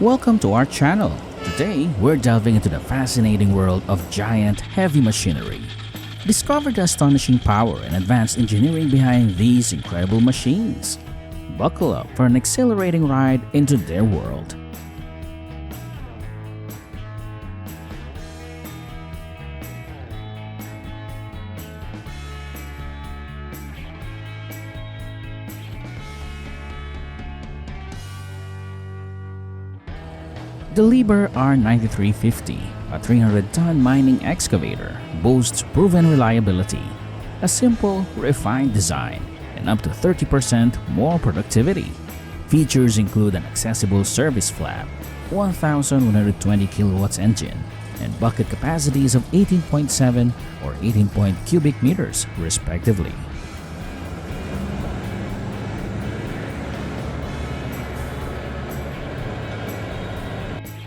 Welcome to our channel. Today, we're delving into the fascinating world of giant heavy machinery. Discover the astonishing power and advanced engineering behind these incredible machines. Buckle up for an exhilarating ride into their world. The Liebherr R9350, a 300-ton mining excavator, boasts proven reliability, a simple, refined design, and up to 30% more productivity. Features include an accessible service flap, 1,120 kilowatts engine, and bucket capacities of 18.7 or 18 cubic meters, respectively.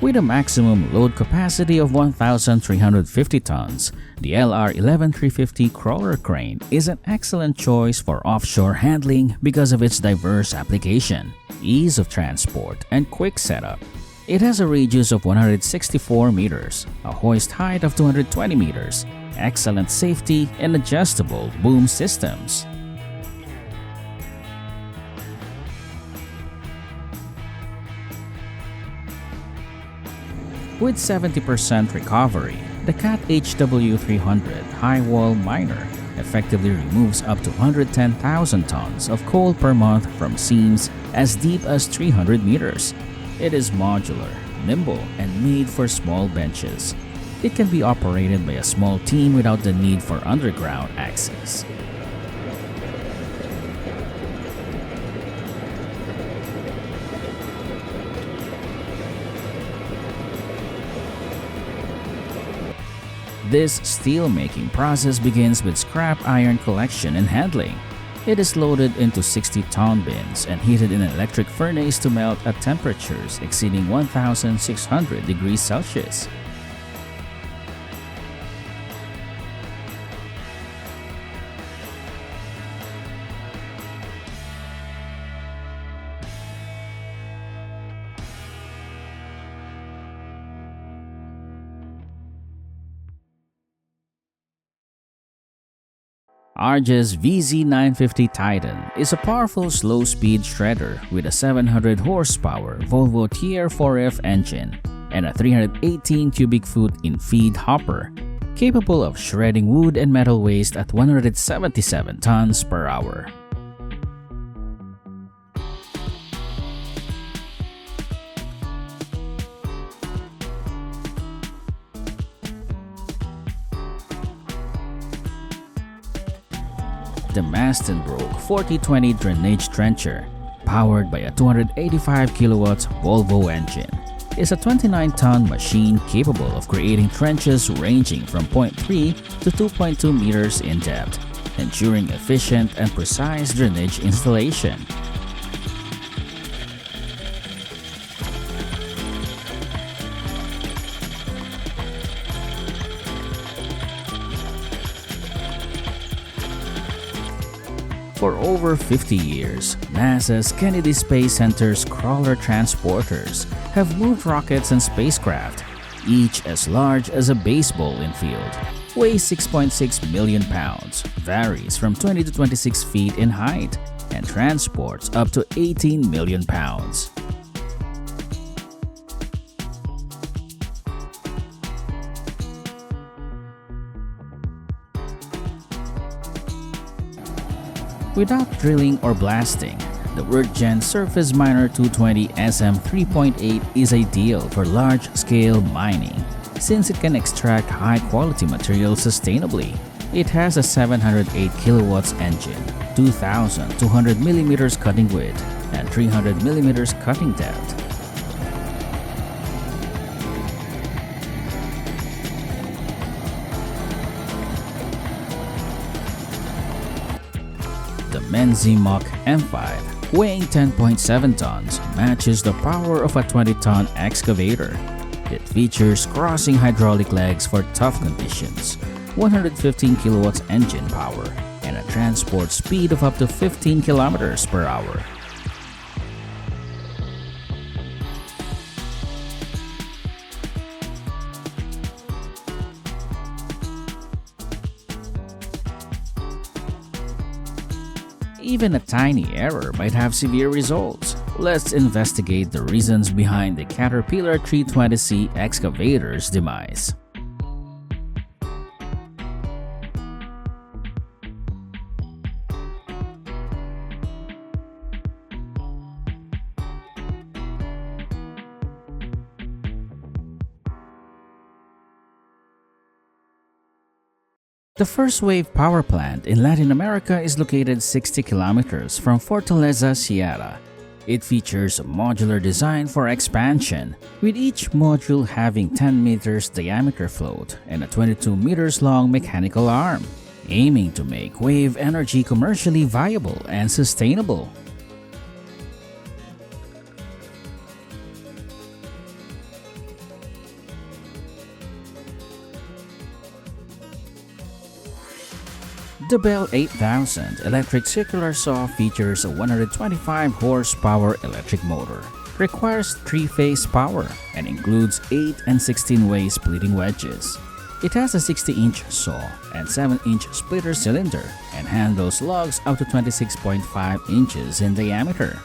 With a maximum load capacity of 1,350 tons, the LR11350 crawler crane is an excellent choice for offshore handling because of its diverse application, ease of transport, and quick setup. It has a radius of 164 meters, a hoist height of 220 meters, excellent safety, and adjustable boom systems. With 70% recovery, the CAT HW300 high wall miner effectively removes up to 110,000 tons of coal per month from seams as deep as 300 meters. It is modular, nimble, and made for small benches. It can be operated by a small team without the need for underground access. This steel-making process begins with scrap iron collection and handling. It is loaded into 60-ton bins and heated in an electric furnace to melt at temperatures exceeding 1,600 degrees Celsius. Arge's VZ950 Titan is a powerful slow-speed shredder with a 700 horsepower Volvo TR4F engine and a 318 cubic foot in feed hopper, capable of shredding wood and metal waste at 177 tons per hour. The Mastenbroek 4020 drainage trencher, powered by a 285 kilowatts Volvo engine, is a 29-ton machine capable of creating trenches ranging from 0.3 to 2.2 meters in depth, ensuring efficient and precise drainage installation. For over 50 years, NASA's Kennedy Space Center's crawler transporters have moved rockets and spacecraft, each as large as a baseball infield, weighs 6.6 million pounds, varies from 20 to 26 feet in height, and transports up to 18 million pounds. Without drilling or blasting, the WorkGen Surface Miner 220 SM 3.8 is ideal for large-scale mining since it can extract high-quality materials sustainably. It has a 708 kilowatts engine, 2,200 millimeters cutting width, and 300 millimeters cutting depth. The Menzi Mach M5, weighing 10.7 tons, matches the power of a 20-ton excavator. It features crossing hydraulic legs for tough conditions, 115 kilowatts engine power, and a transport speed of up to 15 kilometers per hour. even a tiny error might have severe results. Let's investigate the reasons behind the Caterpillar 320C excavator's demise. The first wave power plant in Latin America is located 60 kilometers from Fortaleza, Sierra. It features a modular design for expansion, with each module having 10 meters diameter float and a 22 meters long mechanical arm, aiming to make wave energy commercially viable and sustainable. The Bell 8000 electric circular saw features a 125 horsepower electric motor, requires 3-phase power, and includes 8 and 16-way splitting wedges. It has a 60-inch saw and 7-inch splitter cylinder and handles logs up to 26.5 inches in diameter.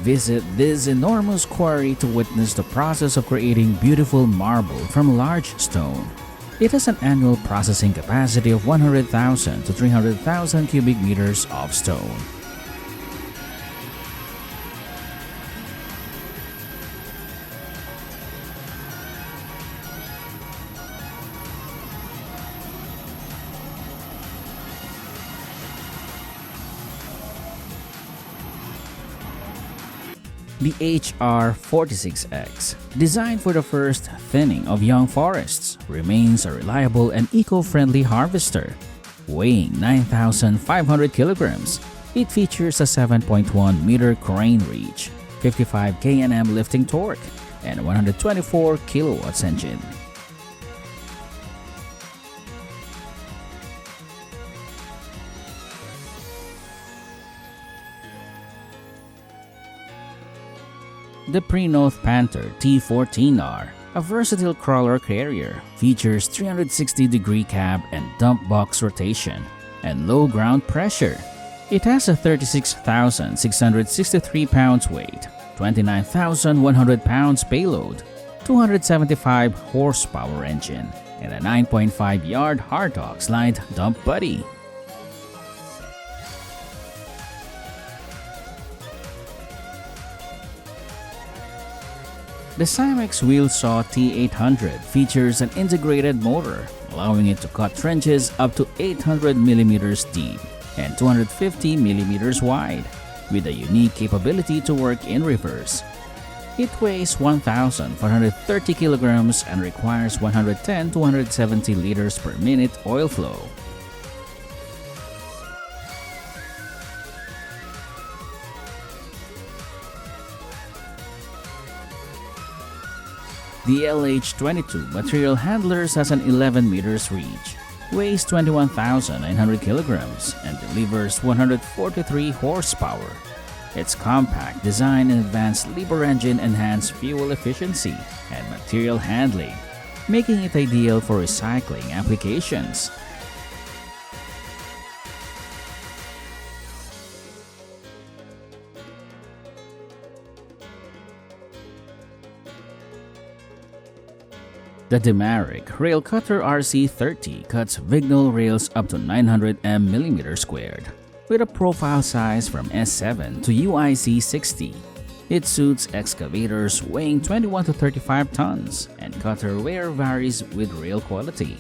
Visit this enormous quarry to witness the process of creating beautiful marble from large stone. It has an annual processing capacity of 100,000 to 300,000 cubic meters of stone. The HR46X, designed for the first thinning of young forests, remains a reliable and eco-friendly harvester. Weighing 9,500 kilograms, it features a 7.1-meter crane reach, 55 Kn/m lifting torque, and a 124 kilowatts engine. The Prenoth Panther T14R, a versatile crawler carrier, features 360-degree cab and dump box rotation and low ground pressure. It has a 36,663 pounds weight, 29,100 pounds payload, 275 horsepower engine, and a 9.5-yard hardtop slide dump body. The Simex wheel saw T800 features an integrated motor, allowing it to cut trenches up to 800 millimeters deep and 250 millimeters wide, with a unique capability to work in reverse. It weighs 1,430 kilograms and requires 110 to 170 liters per minute oil flow. The LH22 material handlers has an 11 meters reach, weighs 21,900 kilograms, and delivers 143 horsepower. Its compact design and advanced Liber engine enhance fuel efficiency and material handling, making it ideal for recycling applications. The Demaric Rail Cutter RC30 cuts Vignal rails up to 900 mm squared, with a profile size from S7 to UIC60. It suits excavators weighing 21 to 35 tons, and cutter wear varies with rail quality.